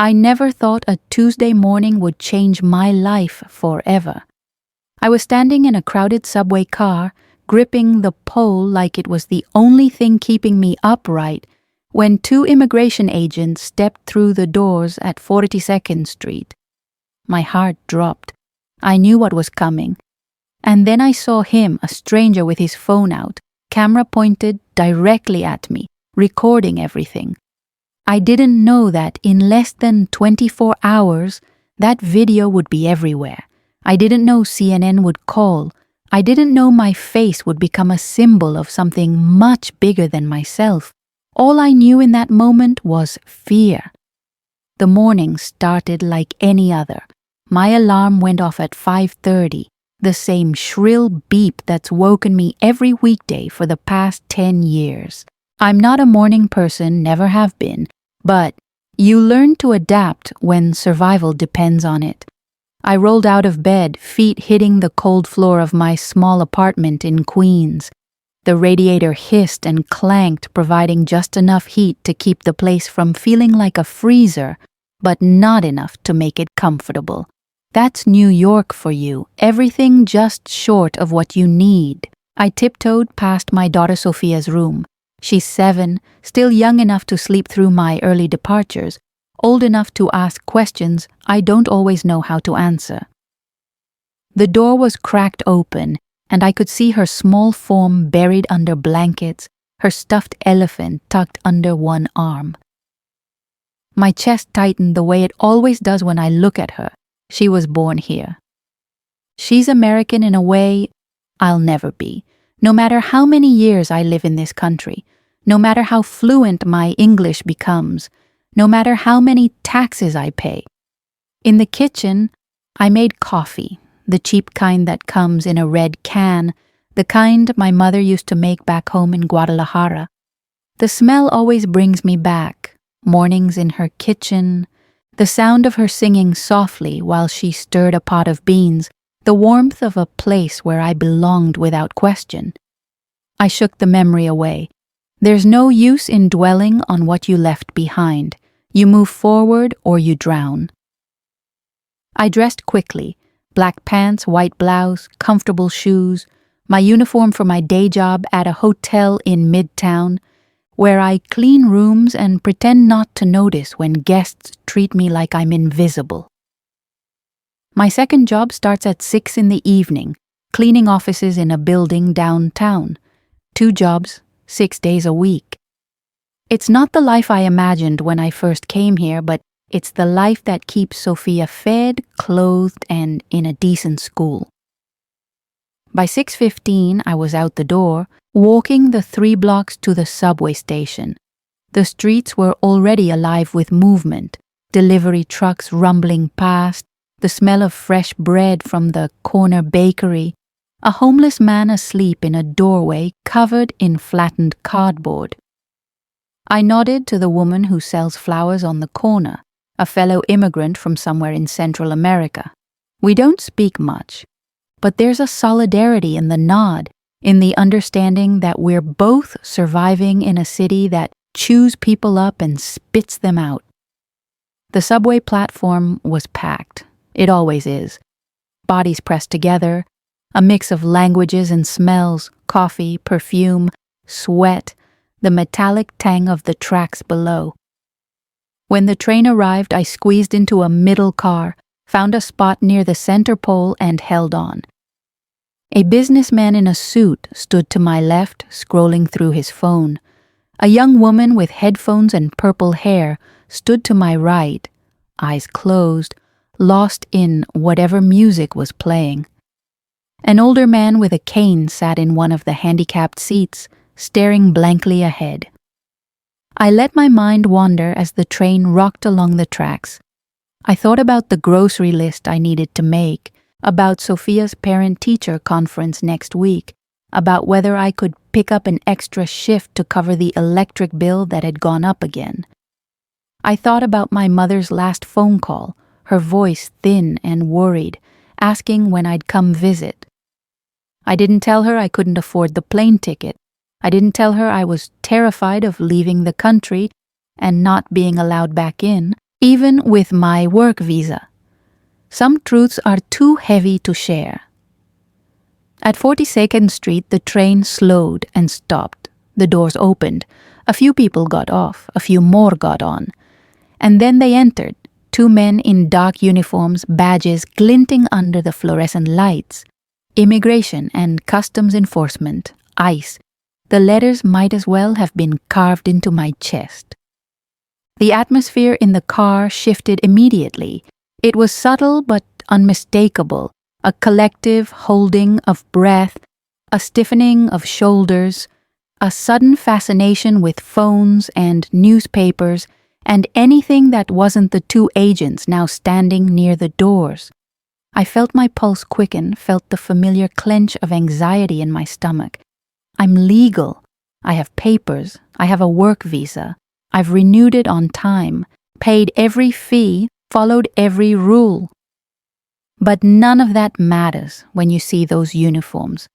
I never thought a Tuesday morning would change my life forever. I was standing in a crowded subway car, gripping the pole like it was the only thing keeping me upright, when two immigration agents stepped through the doors at 42nd Street. My heart dropped. I knew what was coming. And then I saw him, a stranger with his phone out, camera pointed directly at me, recording everything. I didn't know that in less than 24 hours, that video would be everywhere. I didn't know CNN would call. I didn't know my face would become a symbol of something much bigger than myself. All I knew in that moment was fear. The morning started like any other. My alarm went off at 5:30, the same shrill beep that's woken me every weekday for the past 10 years. I'm not a morning person, never have been, but you learn to adapt when survival depends on it. I rolled out of bed, feet hitting the cold floor of my small apartment in Queens. The radiator hissed and clanked, providing just enough heat to keep the place from feeling like a freezer, but not enough to make it comfortable. That's New York for you, everything just short of what you need. I tiptoed past my daughter Sophia's room. She's 7, still young enough to sleep through my early departures, old enough to ask questions I don't always know how to answer. The door was cracked open, and I could see her small form buried under blankets, her stuffed elephant tucked under one arm. My chest tightened the way it always does when I look at her. She was born here. She's American in a way I'll never be, no matter how many years I live in this country, no matter how fluent my English becomes, no matter how many taxes I pay. In the kitchen, I made coffee, the cheap kind that comes in a red can, the kind my mother used to make back home in Guadalajara. The smell always brings me back, mornings in her kitchen, the sound of her singing softly while she stirred a pot of beans, the warmth of a place where I belonged without question. I shook the memory away. There's no use in dwelling on what you left behind. You move forward or you drown. I dressed quickly, black pants, white blouse, comfortable shoes, my uniform for my day job at a hotel in Midtown, where I clean rooms and pretend not to notice when guests treat me like I'm invisible. My second job starts at 6 in the evening, cleaning offices in a building downtown. 2 jobs, 6 days a week. It's not the life I imagined when I first came here, but it's the life that keeps Sophia fed, clothed, and in a decent school. By 6:15, I was out the door, walking the 3 blocks to the subway station. The streets were already alive with movement, delivery trucks rumbling past, the smell of fresh bread from the corner bakery, a homeless man asleep in a doorway covered in flattened cardboard. I nodded to the woman who sells flowers on the corner, a fellow immigrant from somewhere in Central America. We don't speak much, but there's a solidarity in the nod, in the understanding that we're both surviving in a city that chews people up and spits them out. The subway platform was packed. It always is. Bodies pressed together, a mix of languages and smells, coffee, perfume, sweat, the metallic tang of the tracks below. When the train arrived, I squeezed into a middle car, found a spot near the center pole and held on. A businessman in a suit stood to my left, scrolling through his phone. A young woman with headphones and purple hair stood to my right, eyes closed, lost in whatever music was playing. An older man with a cane sat in one of the handicapped seats, staring blankly ahead. I let my mind wander as the train rocked along the tracks. I thought about the grocery list I needed to make, about Sophia's parent-teacher conference next week, about whether I could pick up an extra shift to cover the electric bill that had gone up again. I thought about my mother's last phone call, her voice thin and worried, asking when I'd come visit. I didn't tell her I couldn't afford the plane ticket. I didn't tell her I was terrified of leaving the country and not being allowed back in, Even with my work visa. Some truths are too heavy to share. At 42nd Street, the train slowed and stopped. The doors opened. A few people got off. A few more got on. And then they entered. Two men in dark uniforms, badges glinting under the fluorescent lights. Immigration and Customs Enforcement, ICE. The letters might as well have been carved into my chest. The atmosphere in the car shifted immediately. It was subtle but unmistakable, a collective holding of breath, a stiffening of shoulders, a sudden fascination with phones and newspapers and anything that wasn't the two agents now standing near the doors. I felt my pulse quicken, felt the familiar clench of anxiety in my stomach. I'm legal. I have papers. I have a work visa. I've renewed it on time, paid every fee, followed every rule. But none of that matters when you see those uniforms.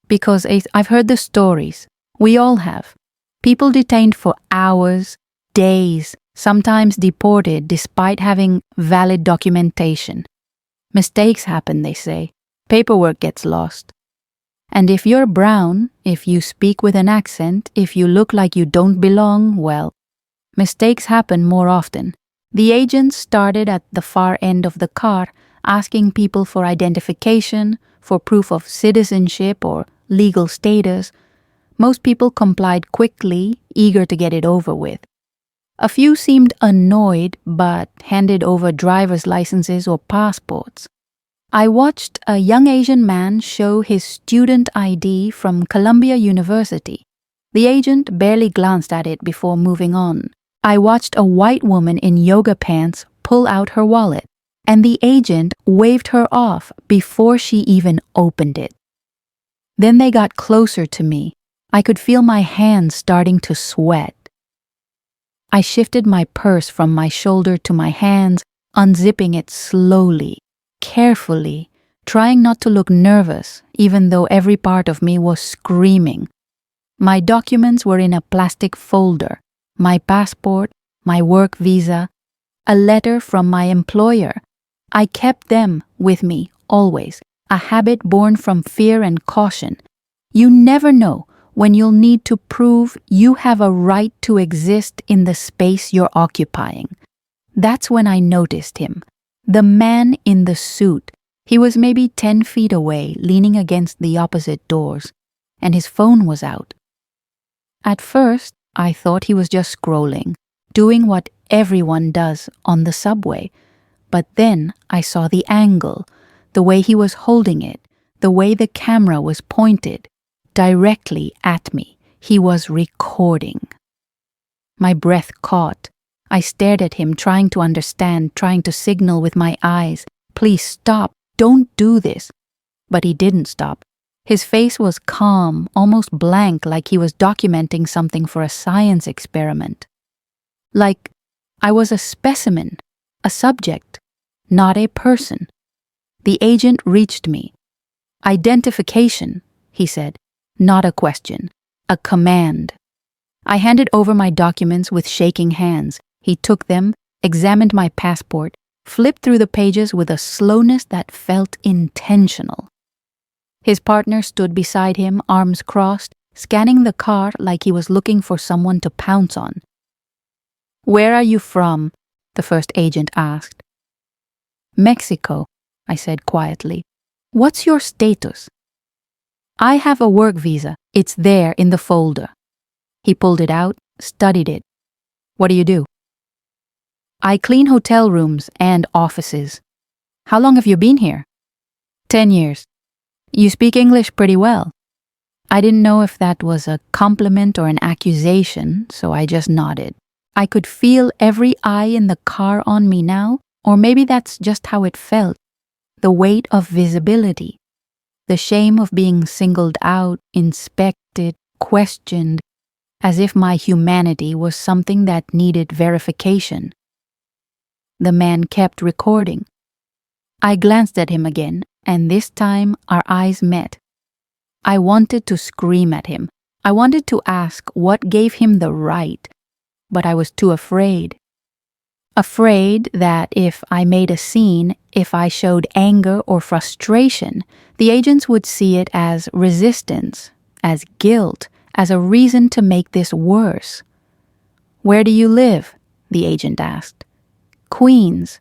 Because I've heard the stories. We all have. People detained for hours, days, sometimes deported despite having valid documentation. Mistakes happen, they say. Paperwork gets lost. And if you're brown, if you speak with an accent, if you look like you don't belong, well, mistakes happen more often. The agents started at the far end of the car, asking people for identification, for proof of citizenship or legal status. Most people complied quickly, eager to get it over with. A few seemed annoyed, but handed over driver's licenses or passports. I watched a young Asian man show his student ID from Columbia University. The agent barely glanced at it before moving on. I watched a white woman in yoga pants pull out her wallet, and the agent waved her off before she even opened it. Then they got closer to me. I could feel my hands starting to sweat. I shifted my purse from my shoulder to my hands, unzipping it slowly, carefully, trying not to look nervous, even though every part of me was screaming. My documents were in a plastic folder, my passport, my work visa, a letter from my employer. I kept them with me, always, a habit born from fear and caution. You never know when you'll need to prove you have a right to exist in the space you're occupying. That's when I noticed him. The man in the suit. He was maybe 10 feet away, leaning against the opposite doors, and his phone was out. At first, I thought he was just scrolling, doing what everyone does on the subway. But then I saw the angle, the way he was holding it, the way the camera was pointed, directly at me. He was recording. My breath caught. I stared at him, trying to understand, trying to signal with my eyes, "Please stop, don't do this." But he didn't stop. His face was calm, almost blank, like he was documenting something for a science experiment. Like I was a specimen, a subject, not a person. The agent reached me. "Identification," he said, not a question, a command. I handed over my documents with shaking hands. He took them, examined my passport, flipped through the pages with a slowness that felt intentional. His partner stood beside him, arms crossed, scanning the car like he was looking for someone to pounce on. "Where are you from?" the first agent asked. "Mexico," I said quietly. "What's your status?" "I have a work visa. It's there in the folder." He pulled it out, studied it. "What do you do?" "I clean hotel rooms and offices." "How long have you been here?" 10 years. "You speak English pretty well." I didn't know if that was a compliment or an accusation, so I just nodded. I could feel every eye in the car on me now, or maybe that's just how it felt. The weight of visibility. The shame of being singled out, inspected, questioned, as if my humanity was something that needed verification. The man kept recording. I glanced at him again, and this time our eyes met. I wanted to scream at him. I wanted to ask what gave him the right, but I was too afraid. afraid that if I made a scene, if I showed anger or frustration, the agents would see it as resistance, as guilt, as a reason to make this worse. "Where do you live?" the agent asked. "Queens.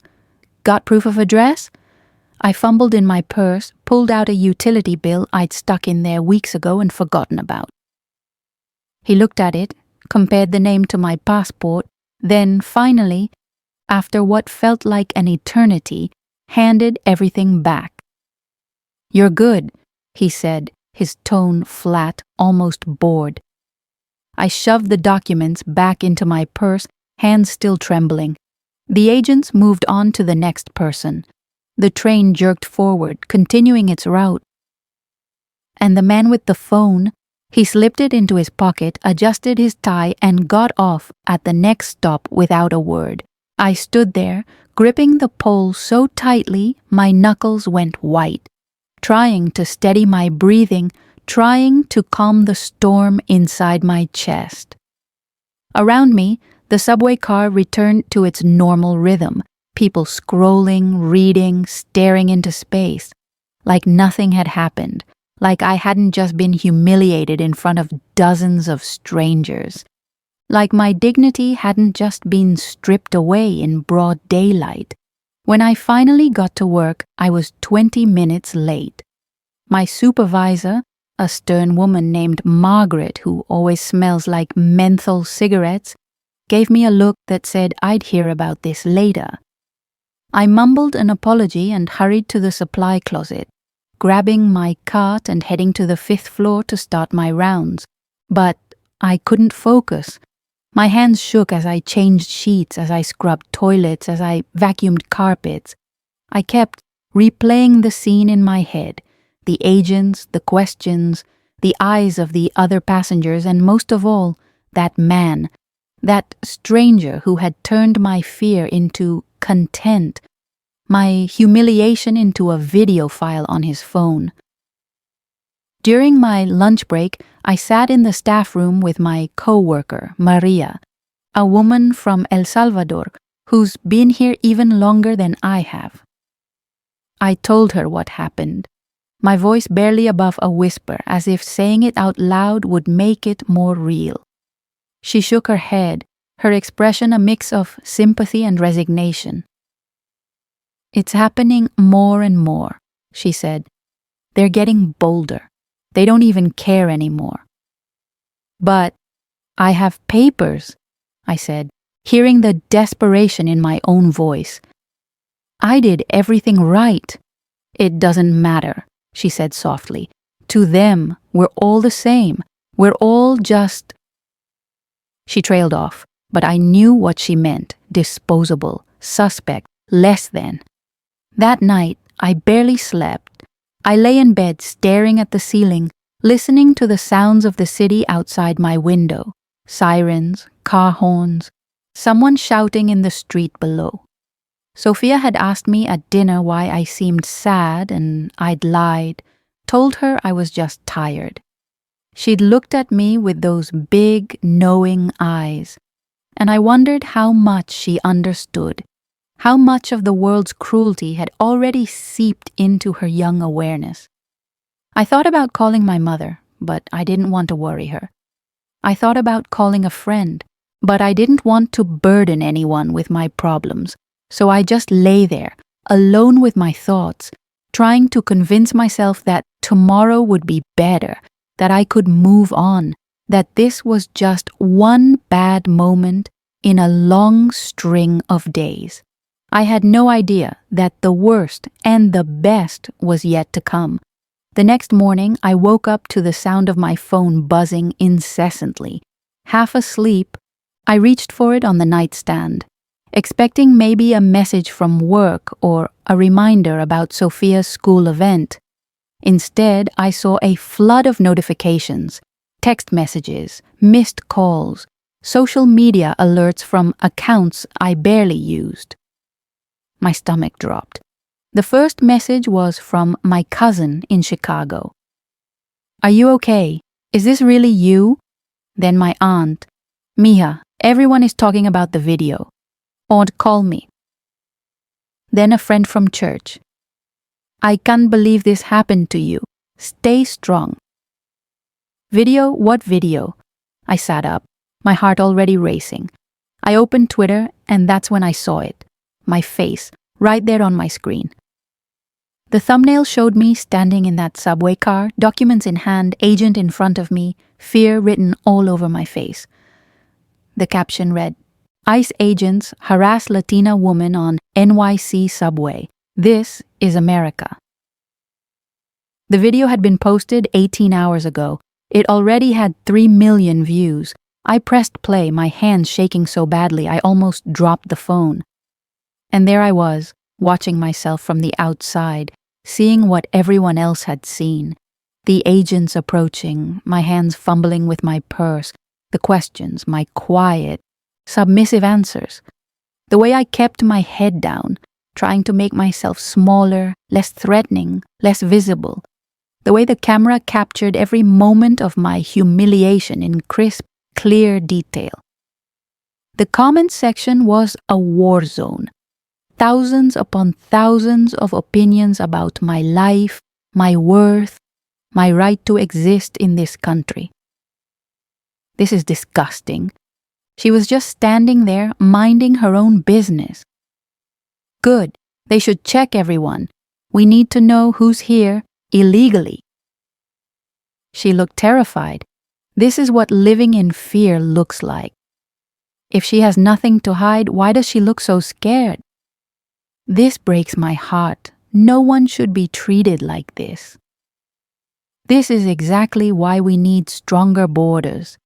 Got proof of address?" I fumbled in my purse, pulled out a utility bill I'd stuck in there weeks ago and forgotten about. He looked at it, compared the name to my passport, then finally, after what felt like an eternity, handed everything back. "You're good," he said, his tone flat, almost bored. I shoved the documents back into my purse, hands still trembling. The agents moved on to the next person. The train jerked forward, continuing its route. And the man with the phone, he slipped it into his pocket, adjusted his tie, and got off at the next stop without a word. I stood there, gripping the pole so tightly my knuckles went white, trying to steady my breathing, trying to calm the storm inside my chest. Around me, the subway car returned to its normal rhythm, people scrolling, reading, staring into space, like nothing had happened, like I hadn't just been humiliated in front of dozens of strangers, like my dignity hadn't just been stripped away in broad daylight. When I finally got to work, I was 20 minutes late. My supervisor, a stern woman named Margaret who always smells like menthol cigarettes, gave me a look that said I'd hear about this later. I mumbled an apology and hurried to the supply closet, grabbing my cart and heading to the 5th floor to start my rounds. But I couldn't focus. My hands shook as I changed sheets, as I scrubbed toilets, as I vacuumed carpets. I kept replaying the scene in my head, the agents, the questions, the eyes of the other passengers, and most of all, that man, that stranger who had turned my fear into content, my humiliation into a video file on his phone. During my lunch break, I sat in the staff room with my co-worker, Maria, a woman from El Salvador who's been here even longer than I have. I told her what happened, my voice barely above a whisper, as if saying it out loud would make it more real. She shook her head, her expression a mix of sympathy and resignation. "It's happening more and more," she said. "They're getting bolder. They don't even care anymore." "But I have papers," I said, hearing the desperation in my own voice. "I did everything right." "It doesn't matter," she said softly. "To them, we're all the same. We're all just—" She trailed off, but I knew what she meant: disposable, suspect, less than. That night, I barely slept. I lay in bed staring at the ceiling, listening to the sounds of the city outside my window. Sirens, car horns, someone shouting in the street below. Sophia had asked me at dinner why I seemed sad, and I'd lied, told her I was just tired. She'd looked at me with those big, knowing eyes, and I wondered how much she understood, how much of the world's cruelty had already seeped into her young awareness. I thought about calling my mother, but I didn't want to worry her. I thought about calling a friend, but I didn't want to burden anyone with my problems, so I just lay there, alone with my thoughts, trying to convince myself that tomorrow would be better, that I could move on, that this was just one bad moment in a long string of days. I had no idea that the worst and the best was yet to come. The next morning, I woke up to the sound of my phone buzzing incessantly. Half asleep, I reached for it on the nightstand, expecting maybe a message from work or a reminder about Sophia's school event. Instead, I saw a flood of notifications, text messages, missed calls, social media alerts from accounts I barely used. My stomach dropped. The first message was from my cousin in Chicago. "Are you okay? Is this really you?" Then my aunt, "Mija, everyone is talking about the video." or call me. Then a friend from church. I can't believe this happened to you. Stay strong. Video? What video? I sat up, my heart already racing. I opened Twitter, and that's when I saw it. My face, right there on my screen. The thumbnail showed me standing in that subway car, documents in hand, agent in front of me, fear written all over my face. The caption read, ICE agents harass Latina woman on NYC subway. This is America. The video had been posted 18 hours ago. It already had 3 million views. I pressed play, my hands shaking so badly I almost dropped the phone. And there I was, watching myself from the outside, seeing what everyone else had seen. The agents approaching, my hands fumbling with my purse, the questions, my quiet, submissive answers. The way I kept my head down, trying to make myself smaller, less threatening, less visible. The way the camera captured every moment of my humiliation in crisp, clear detail. The comment section was a war zone. Thousands upon thousands of opinions about my life, my worth, my right to exist in this country. This is disgusting. She was just standing there, minding her own business. Good. They should check everyone. We need to know who's here illegally. She looked terrified. This is what living in fear looks like. If she has nothing to hide, why does she look so scared? This breaks my heart. No one should be treated like this. This is exactly why we need stronger borders.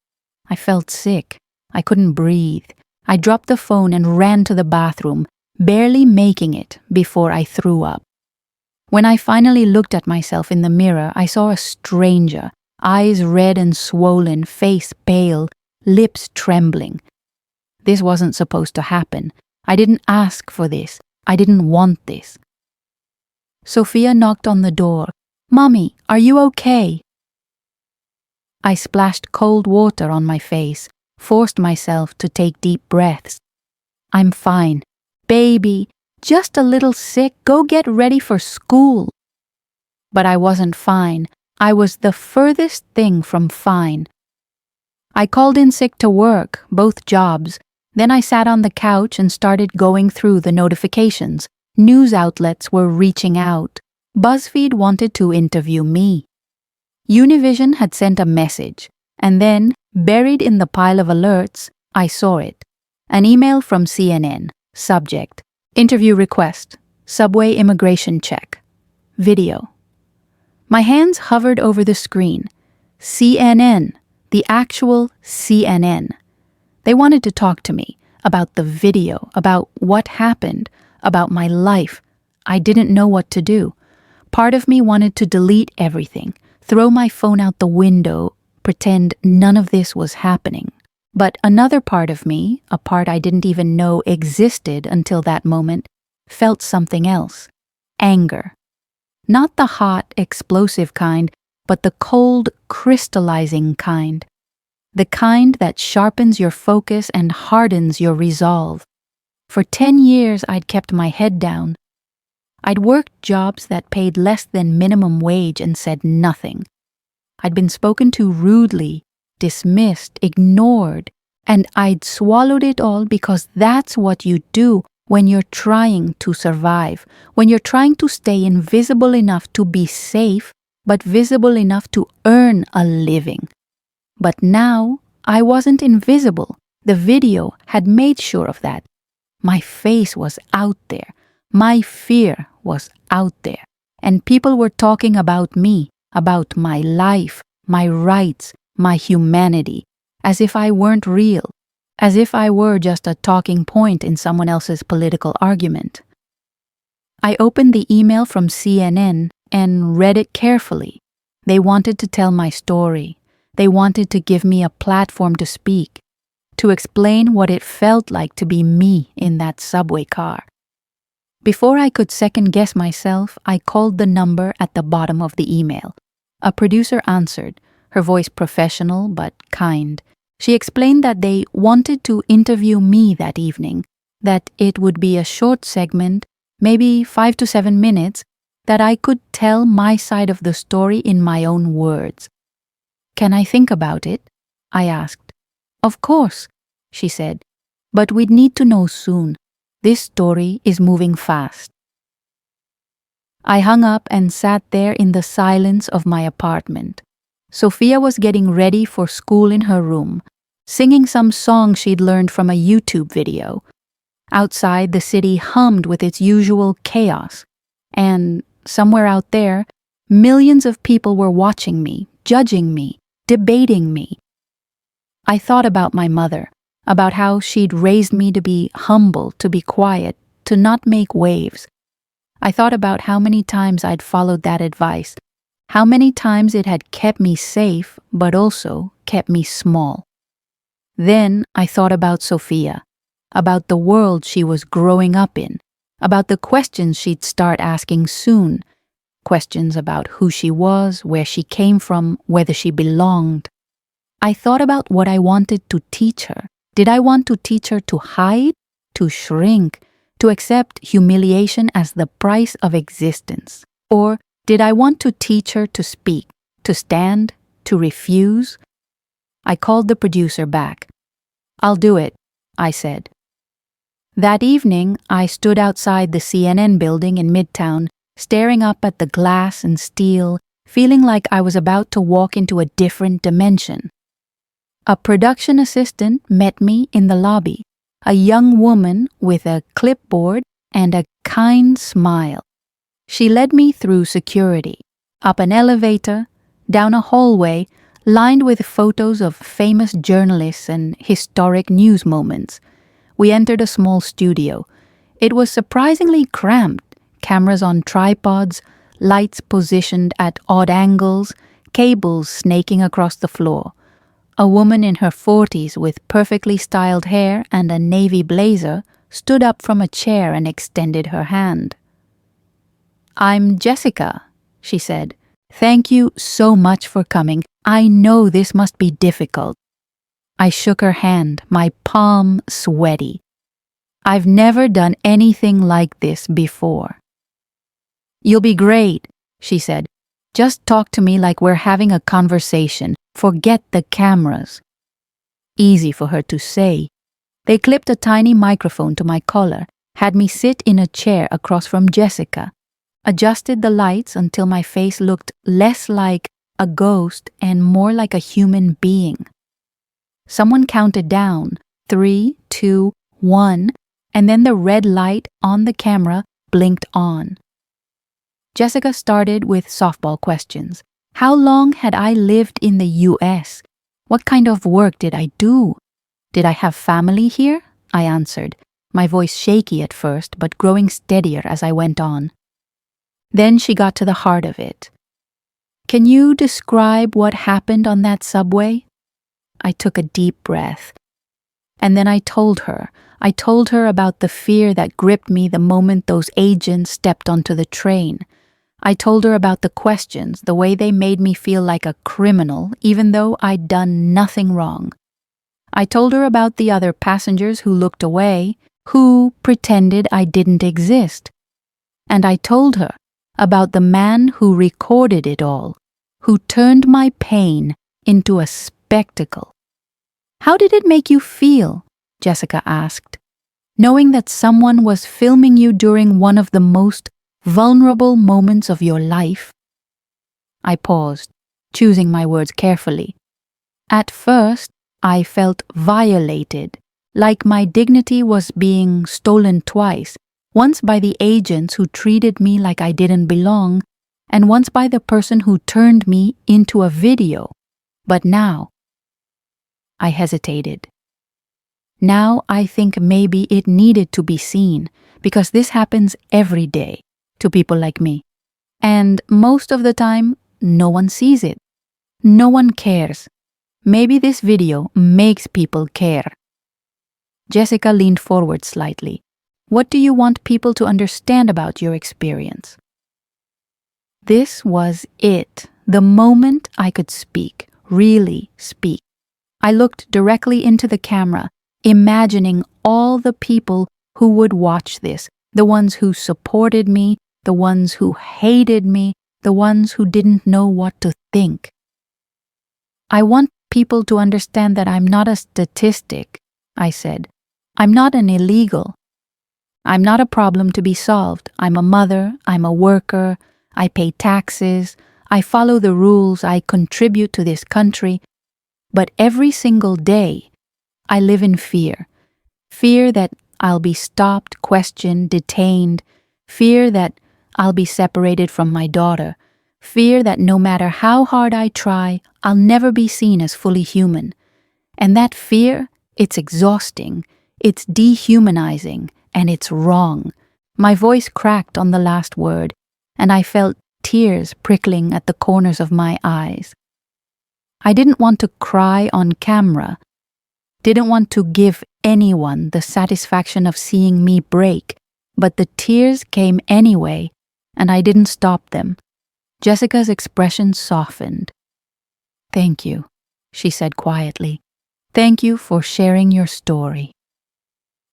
I felt sick. I couldn't breathe. I dropped the phone and ran to the bathroom, barely making it before I threw up. When I finally looked at myself in the mirror, I saw a stranger, eyes red and swollen, face pale, lips trembling. This wasn't supposed to happen. I didn't ask for this. I didn't want this. Sophia knocked on the door. Mommy, are you okay? I splashed cold water on my face, forced myself to take deep breaths. I'm fine. Baby, just a little sick. Go get ready for school. But I wasn't fine. I was the furthest thing from fine. I called in sick to work, both jobs. Then I sat on the couch and started going through the notifications. News outlets were reaching out. BuzzFeed wanted to interview me. Univision had sent a message, and then, buried in the pile of alerts, I saw it. An email from CNN. Subject: Interview request. Subway immigration check. Video. My hands hovered over the screen. CNN. The actual CNN. They wanted to talk to me about the video, about what happened, about my life. I didn't know what to do. Part of me wanted to delete everything, throw my phone out the window, pretend none of this was happening. But another part of me, a part I didn't even know existed until that moment, felt something else. Anger. Not the hot, explosive kind, but the cold, crystallizing kind. The kind that sharpens your focus and hardens your resolve. For 10 years, I'd kept my head down. I'd worked jobs that paid less than minimum wage and said nothing. I'd been spoken to rudely, dismissed, ignored, and I'd swallowed it all because that's what you do when you're trying to survive, when you're trying to stay invisible enough to be safe, but visible enough to earn a living. But now, I wasn't invisible. The video had made sure of that. My face was out there. My fear was out there. And people were talking about me, about my life, my rights, my humanity, as if I weren't real, as if I were just a talking point in someone else's political argument. I opened the email from CNN and read it carefully. They wanted to tell my story. They wanted to give me a platform to speak, to explain what it felt like to be me in that subway car. Before I could second-guess myself, I called the number at the bottom of the email. A producer answered, her voice professional but kind. She explained that they wanted to interview me that evening. that it would be a short segment, maybe 5 to 7 minutes, that I could tell my side of the story in my own words. "Can I think about it?" I asked. "Of course," she said, "but we'd need to know soon. This story is moving fast." I hung up and sat there in the silence of my apartment. Sophia was getting ready for school in her room, singing some song she'd learned from a YouTube video. Outside, the city hummed with its usual chaos, and somewhere out there, millions of people were watching me, judging me, debating me. I thought about my mother, about how she'd raised me to be humble, to be quiet, to not make waves. I thought about how many times I'd followed that advice, how many times it had kept me safe, but also kept me small. Then I thought about Sophia, about the world she was growing up in, about the questions she'd start asking soon, questions about who she was, where she came from, whether she belonged. I thought about what I wanted to teach her. Did I want to teach her to hide, to shrink, to accept humiliation as the price of existence? Or did I want to teach her to speak, to stand, to refuse? I called the producer back. "I'll do it," I said. That evening, I stood outside the CNN building in Midtown, staring up at the glass and steel, feeling like I was about to walk into a different dimension. A production assistant met me in the lobby, a young woman with a clipboard and a kind smile. She led me through security, up an elevator, down a hallway lined with photos of famous journalists and historic news moments. We entered a small studio. It was surprisingly cramped, cameras on tripods, lights positioned at odd angles, cables snaking across the floor. A woman in her 40s with perfectly styled hair and a navy blazer stood up from a chair and extended her hand. "I'm Jessica," she said. "Thank you so much for coming. I know this must be difficult." I shook her hand, my palm sweaty. "I've never done anything like this before." "You'll be great," she said. "Just talk to me like we're having a conversation. Forget the cameras." Easy for her to say. They clipped a tiny microphone to my collar, had me sit in a chair across from Jessica, adjusted the lights until my face looked less like a ghost and more like a human being. Someone counted down, 3, 2, 1, and then the red light on the camera blinked on. Jessica started with softball questions. How long had I lived in the US? What kind of work did I do? Did I have family here? I answered, my voice shaky at first, but growing steadier as I went on. Then she got to the heart of it. "Can you describe what happened on that subway?" I took a deep breath. And then I told her about the fear that gripped me the moment those agents stepped onto the train. I told her about the questions, the way they made me feel like a criminal, even though I'd done nothing wrong. I told her about the other passengers who looked away, who pretended I didn't exist. And I told her about the man who recorded it all, who turned my pain into a spectacle. "How did it make you feel?" Jessica asked, "knowing that someone was filming you during one of the most vulnerable moments of your life?" I paused, choosing my words carefully. At first, I felt violated, like my dignity was being stolen twice, once by the agents who treated me like I didn't belong, and once by the person who turned me into a video. But now, I hesitated. Now I think maybe it needed to be seen, because this happens every day to people like me. And most of the time, no one sees it. No one cares. Maybe this video makes people care. Jessica leaned forward slightly. "What do you want people to understand about your experience?" This was it, the moment I could speak, really speak. I looked directly into the camera, imagining all the people who would watch this, the ones who supported me, the ones who hated me, the ones who didn't know what to think. I want people to understand that I'm not a statistic, I said. I'm not an illegal. I'm not a problem to be solved. I'm a mother, I'm a worker, I pay taxes, I follow the rules, I contribute to this country. But every single day, I live in fear. Fear that I'll be stopped, questioned, detained. Fear that I'll be separated from my daughter. Fear that no matter how hard I try, I'll never be seen as fully human. And that fear, it's exhausting, it's dehumanizing, and it's wrong. My voice cracked on the last word, and I felt tears prickling at the corners of my eyes. I didn't want to cry on camera, didn't want to give anyone the satisfaction of seeing me break, but the tears came anyway, and I didn't stop them. Jessica's expression softened. "Thank you," she said quietly. "Thank you for sharing your story."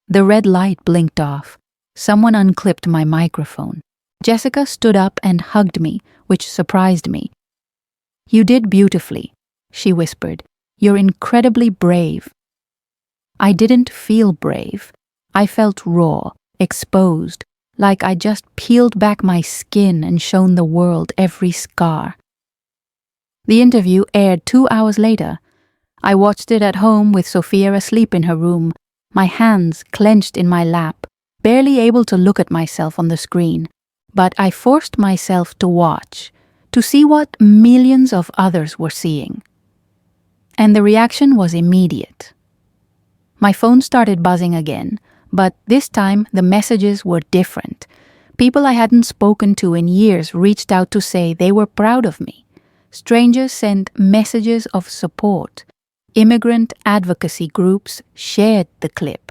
The red light blinked off. Someone unclipped my microphone. Jessica stood up and hugged me, which surprised me. "You did beautifully," she whispered. "You're incredibly brave." I didn't feel brave. I felt raw, exposed, like I just peeled back my skin and shown the world every scar. The interview aired 2 hours later. I watched it at home with Sophia asleep in her room, my hands clenched in my lap, barely able to look at myself on the screen. But I forced myself to watch, to see what millions of others were seeing. And the reaction was immediate. My phone started buzzing again, but this time the messages were different. People I hadn't spoken to in years reached out to say they were proud of me. Strangers sent messages of support. Immigrant advocacy groups shared the clip.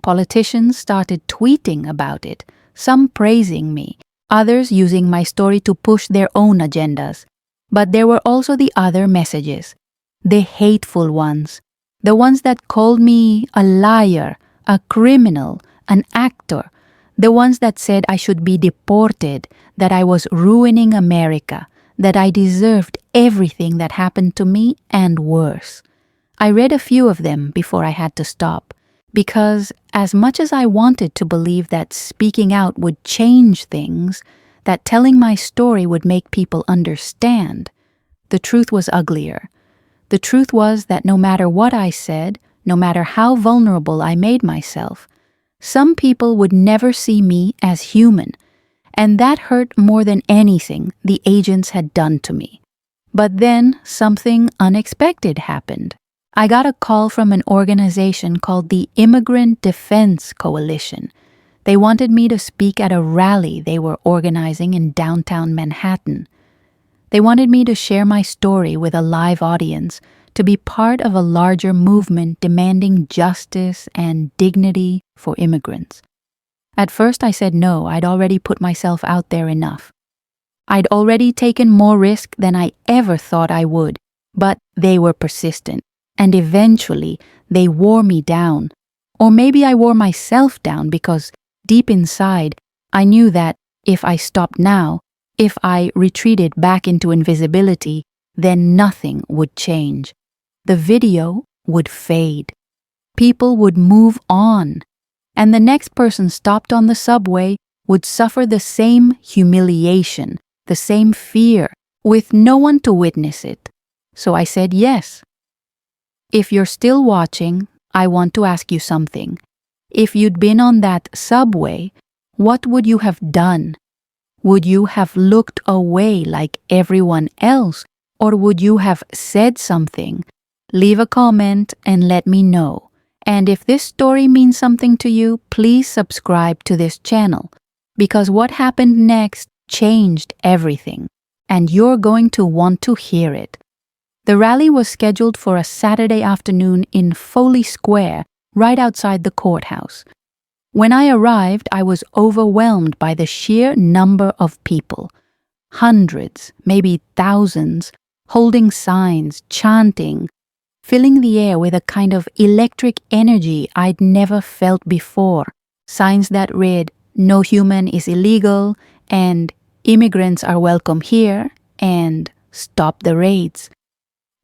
Politicians started tweeting about it, some praising me, others using my story to push their own agendas. But there were also the other messages, the hateful ones, the ones that called me a liar, a criminal, an actor, the ones that said I should be deported, that I was ruining America, that I deserved everything that happened to me and worse. I read a few of them before I had to stop, because as much as I wanted to believe that speaking out would change things, that telling my story would make people understand, the truth was uglier. The truth was that no matter what I said, no matter how vulnerable I made myself, some people would never see me as human, and that hurt more than anything the agents had done to me. But then something unexpected happened. I got a call from an organization called the Immigrant Defense Coalition. They wanted me to speak at a rally they were organizing in downtown Manhattan. They wanted me to share my story with a live audience, to be part of a larger movement demanding justice and dignity for immigrants. At first I said no, I'd already put myself out there enough. I'd already taken more risk than I ever thought I would, but they were persistent, and eventually they wore me down. Or maybe I wore myself down because deep inside I knew that if I stopped now, if I retreated back into invisibility, then nothing would change. The video would fade. People would move on. And the next person stopped on the subway would suffer the same humiliation, the same fear, with no one to witness it. So I said yes. If you're still watching, I want to ask you something. If you'd been on that subway, what would you have done? Would you have looked away like everyone else, or would you have said something? Leave a comment and let me know. And if this story means something to you, please subscribe to this channel, because what happened next changed everything, and you're going to want to hear it. The rally was scheduled for a Saturday afternoon in Foley Square, right outside the courthouse. When I arrived, I was overwhelmed by the sheer number of people. Hundreds, maybe thousands, holding signs, chanting, filling the air with a kind of electric energy I'd never felt before, signs that read, "No human is illegal," and "Immigrants are welcome here," and "Stop the raids."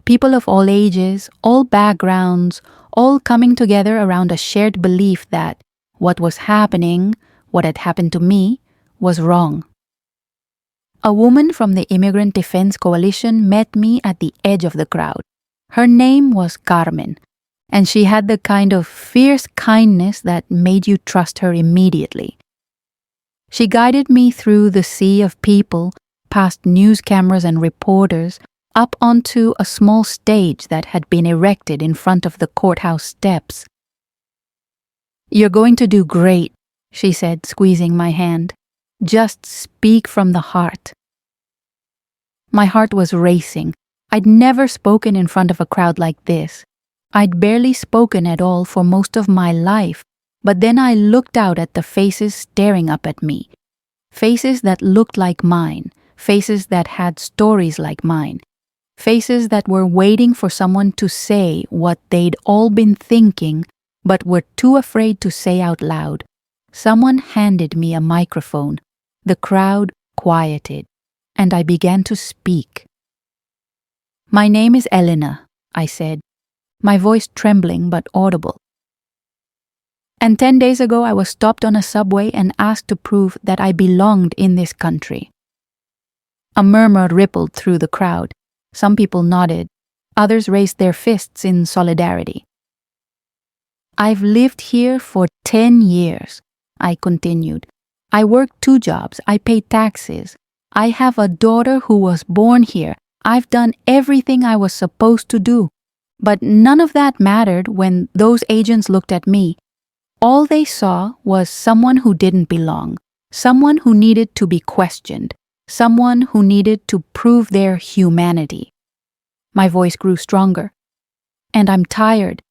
People of all ages, all backgrounds, all coming together around a shared belief that what was happening, what had happened to me, was wrong. A woman from the Immigrant Defense Coalition met me at the edge of the crowd. Her name was Carmen, and she had the kind of fierce kindness that made you trust her immediately. She guided me through the sea of people, past news cameras and reporters, up onto a small stage that had been erected in front of the courthouse steps. "You're going to do great," she said, squeezing my hand. "Just speak from the heart." My heart was racing. I'd never spoken in front of a crowd like this. I'd barely spoken at all for most of my life, but then I looked out at the faces staring up at me. Faces that looked like mine, faces that had stories like mine, faces that were waiting for someone to say what they'd all been thinking but were too afraid to say out loud. Someone handed me a microphone. The crowd quieted, and I began to speak. "My name is Elena," I said, my voice trembling but audible. "And 10 days ago I was stopped on a subway and asked to prove that I belonged in this country." A murmur rippled through the crowd. Some people nodded. Others raised their fists in solidarity. "I've lived here for 10 years, I continued. "I work 2 jobs. I pay taxes. I have a daughter who was born here. I've done everything I was supposed to do. But none of that mattered when those agents looked at me. All they saw was someone who didn't belong, someone who needed to be questioned, someone who needed to prove their humanity." My voice grew stronger. "And I'm tired.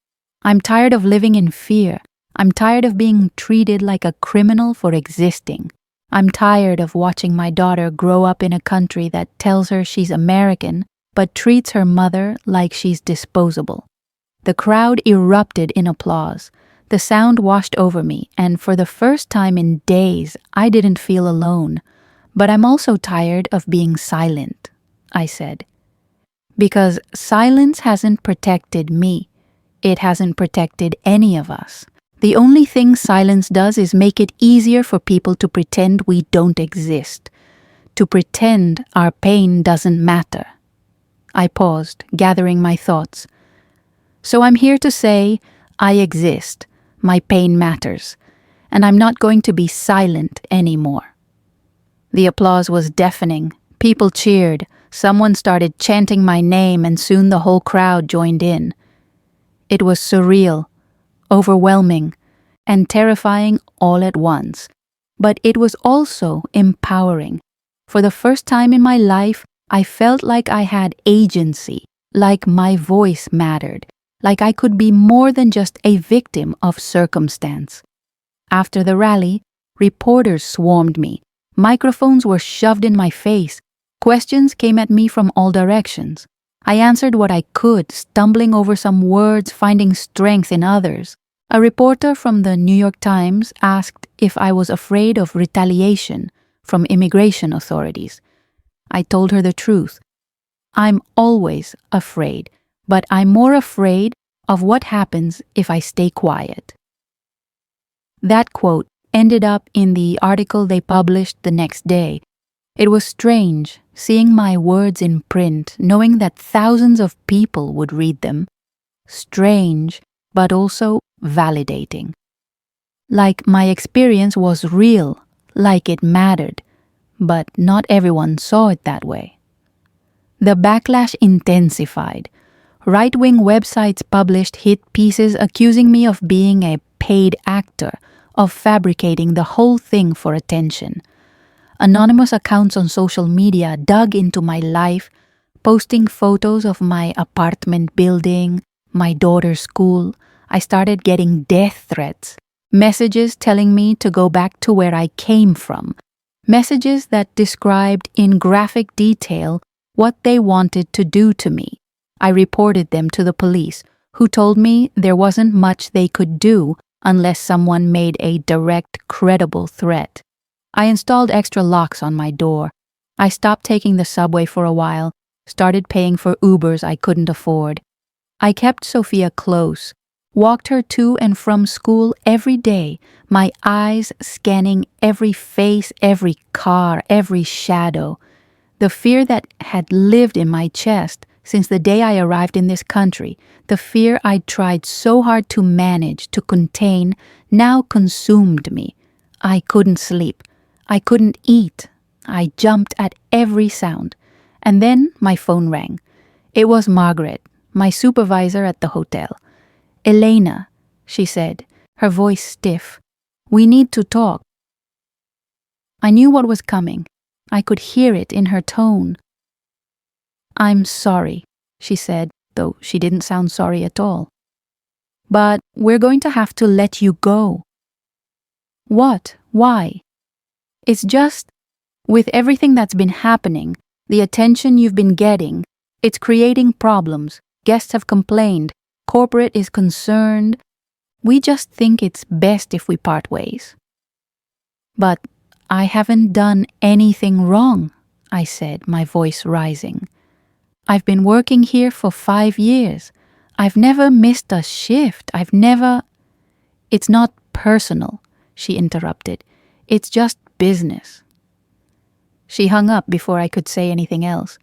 I'm tired of living in fear. I'm tired of being treated like a criminal for existing. I'm tired of watching my daughter grow up in a country that tells her she's American but treats her mother like she's disposable." The crowd erupted in applause. The sound washed over me, and for the first time in days, I didn't feel alone. "But I'm also tired of being silent," I said. "Because silence hasn't protected me. It hasn't protected any of us. The only thing silence does is make it easier for people to pretend we don't exist, to pretend our pain doesn't matter." I paused, gathering my thoughts. "So I'm here to say, I exist, my pain matters, and I'm not going to be silent anymore." The applause was deafening. People cheered. Someone started chanting my name, and soon the whole crowd joined in. It was surreal, overwhelming, and terrifying all at once. But it was also empowering. For the first time in my life, I felt like I had agency, like my voice mattered, like I could be more than just a victim of circumstance. After the rally, reporters swarmed me. Microphones were shoved in my face. Questions came at me from all directions. I answered what I could, stumbling over some words, finding strength in others. A reporter from the New York Times asked if I was afraid of retaliation from immigration authorities. I told her the truth. I'm always afraid, but I'm more afraid of what happens if I stay quiet. That quote ended up in the article they published the next day. It was strange seeing my words in print, knowing that thousands of people would read them. Strange, but also validating. Like my experience was real, like it mattered, but not everyone saw it that way. The backlash intensified. Right-wing websites published hit pieces accusing me of being a paid actor, of fabricating the whole thing for attention. Anonymous accounts on social media dug into my life, posting photos of my apartment building, my daughter's school. I started getting death threats, messages telling me to go back to where I came from, messages that described in graphic detail what they wanted to do to me. I reported them to the police, who told me there wasn't much they could do unless someone made a direct, credible threat. I installed extra locks on my door. I stopped taking the subway for a while, started paying for Ubers I couldn't afford. I kept Sophia close, walked her to and from school every day, my eyes scanning every face, every car, every shadow. The fear that had lived in my chest since the day I arrived in this country, the fear I'd tried so hard to manage, to contain, now consumed me. I couldn't sleep. I couldn't eat. I jumped at every sound. And then my phone rang. It was Margaret, my supervisor at the hotel. "Elena," she said, her voice stiff. "We need to talk." I knew what was coming. I could hear it in her tone. "I'm sorry," she said, though she didn't sound sorry at all. "But we're going to have to let you go." "What? Why?" "It's just, with everything that's been happening, the attention you've been getting, it's creating problems. Guests have complained. Corporate is concerned. We just think it's best if we part ways." "But I haven't done anything wrong," I said, my voice rising. "I've been working here for 5 years. I've never missed a shift. I've never—" "It's not personal," she interrupted. "It's just business." She hung up before I could say anything else.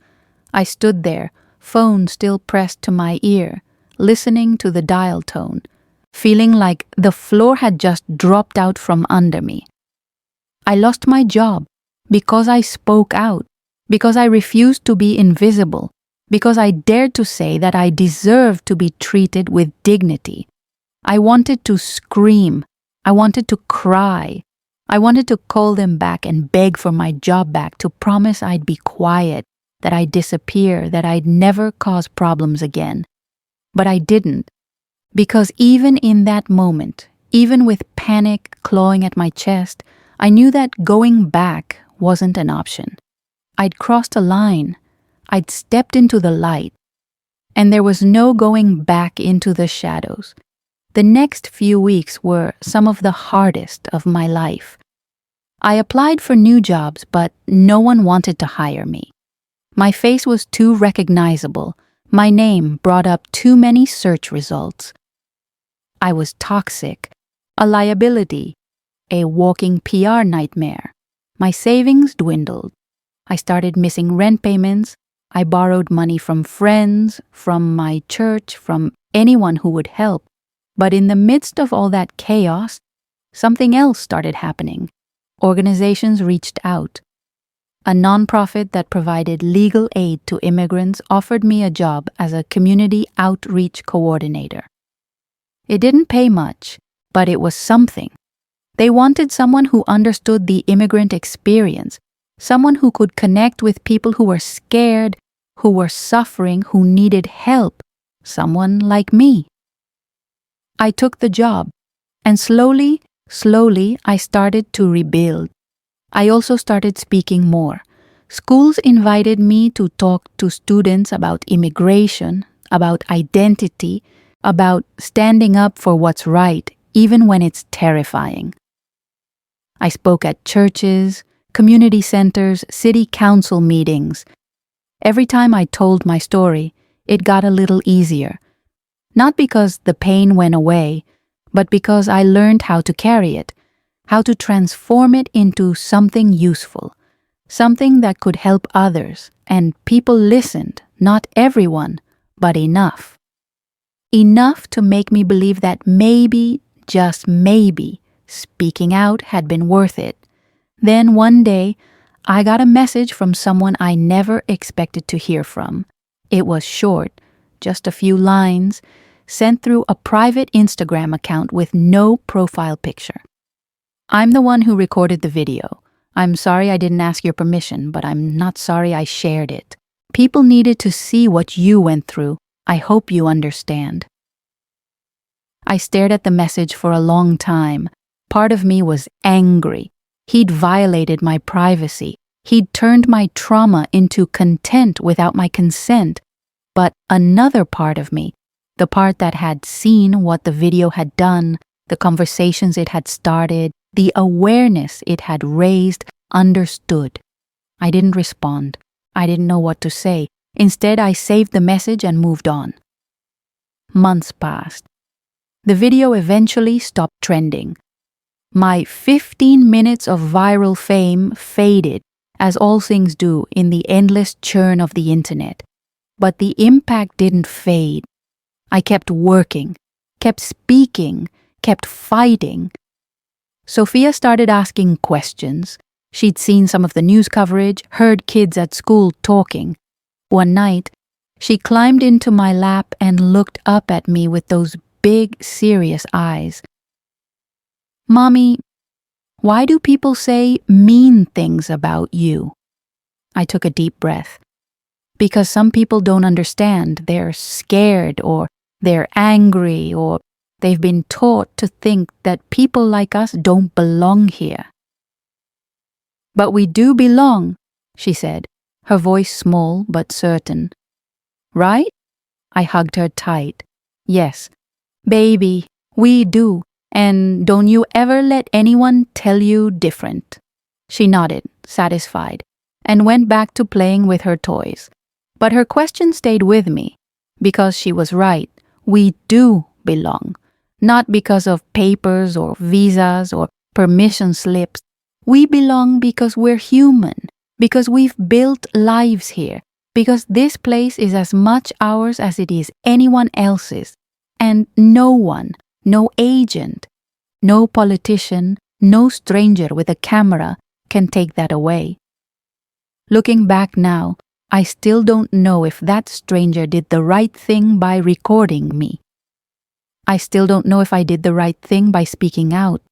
I stood there, phone still pressed to my ear, listening to the dial tone, feeling like the floor had just dropped out from under me. I lost my job because I spoke out, because I refused to be invisible, because I dared to say that I deserved to be treated with dignity. I wanted to scream. I wanted to cry. I wanted to call them back and beg for my job back, to promise I'd be quiet, that I'd disappear, that I'd never cause problems again. But I didn't, because even in that moment, even with panic clawing at my chest, I knew that going back wasn't an option. I'd crossed a line. I'd stepped into the light. And there was no going back into the shadows. The next few weeks were some of the hardest of my life. I applied for new jobs, but no one wanted to hire me. My face was too recognizable. My name brought up too many search results. I was toxic, a liability, a walking PR nightmare. My savings dwindled. I started missing rent payments. I borrowed money from friends, from my church, from anyone who would help. But in the midst of all that chaos, something else started happening. Organizations reached out. A nonprofit that provided legal aid to immigrants offered me a job as a community outreach coordinator. It didn't pay much, but it was something. They wanted someone who understood the immigrant experience, someone who could connect with people who were scared, who were suffering, who needed help, someone like me. I took the job, and slowly, I started to rebuild. I also started speaking more. Schools invited me to talk to students about immigration, about identity, about standing up for what's right, even when it's terrifying. I spoke at churches, community centers, city council meetings. Every time I told my story, it got a little easier. Not because the pain went away, but because I learned how to carry it, how to transform it into something useful, something that could help others, and people listened, not everyone, but enough. Enough to make me believe that maybe, just maybe, speaking out had been worth it. Then one day, I got a message from someone I never expected to hear from. It was short, just a few lines, sent through a private Instagram account with no profile picture. "I'm the one who recorded the video. I'm sorry I didn't ask your permission, but I'm not sorry I shared it. People needed to see what you went through. I hope you understand." I stared at the message for a long time. Part of me was angry. He'd violated my privacy. He'd turned my trauma into content without my consent. But another part of me, the part that had seen what the video had done, the conversations it had started, the awareness it had raised, understood. I didn't respond. I didn't know what to say. Instead, I saved the message and moved on. Months passed. The video eventually stopped trending. My 15 minutes of viral fame faded, as all things do in the endless churn of the internet. But the impact didn't fade. I kept working, kept speaking, kept fighting. Sophia started asking questions. She'd seen some of the news coverage, heard kids at school talking. One night, she climbed into my lap and looked up at me with those big, serious eyes. "Mommy, why do people say mean things about you?" I took a deep breath. Because some people don't understand. They're scared, or they're angry, or they've been taught to think that people like us don't belong here. "But we do belong," she said, her voice small but certain. "Right?" I hugged her tight. "Yes, baby, we do, and don't you ever let anyone tell you different." She nodded, satisfied, and went back to playing with her toys. But her question stayed with me, because she was right. We do belong, not because of papers or visas or permission slips. We belong because we're human, because we've built lives here, because this place is as much ours as it is anyone else's, and no one, no agent, no politician, no stranger with a camera can take that away. Looking back now, I still don't know if that stranger did the right thing by recording me. I still don't know if I did the right thing by speaking out.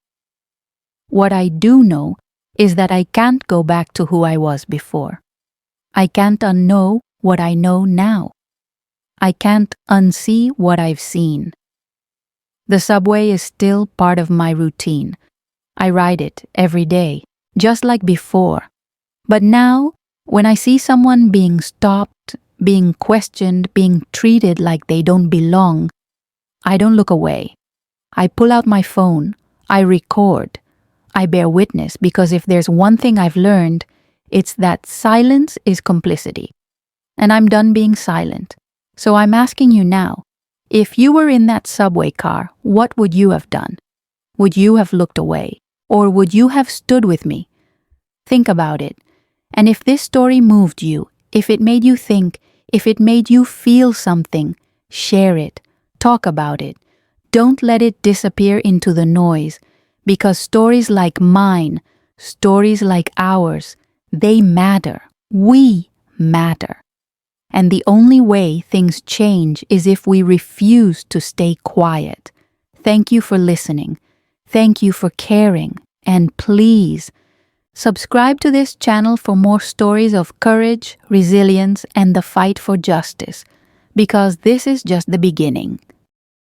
What I do know is that I can't go back to who I was before. I can't unknow what I know now. I can't unsee what I've seen. The subway is still part of my routine. I ride it every day, just like before. But now, when I see someone being stopped, being questioned, being treated like they don't belong, I don't look away. I pull out my phone. I record. I bear witness, because if there's one thing I've learned, it's that silence is complicity. And I'm done being silent. So I'm asking you now, if you were in that subway car, what would you have done? Would you have looked away? Or would you have stood with me? Think about it. And if this story moved you, if it made you think, if it made you feel something, share it. Talk about it. Don't let it disappear into the noise, because stories like mine, stories like ours, they matter. We matter. And the only way things change is if we refuse to stay quiet. Thank you for listening. Thank you for caring. And please, subscribe to this channel for more stories of courage, resilience, and the fight for justice, because this is just the beginning.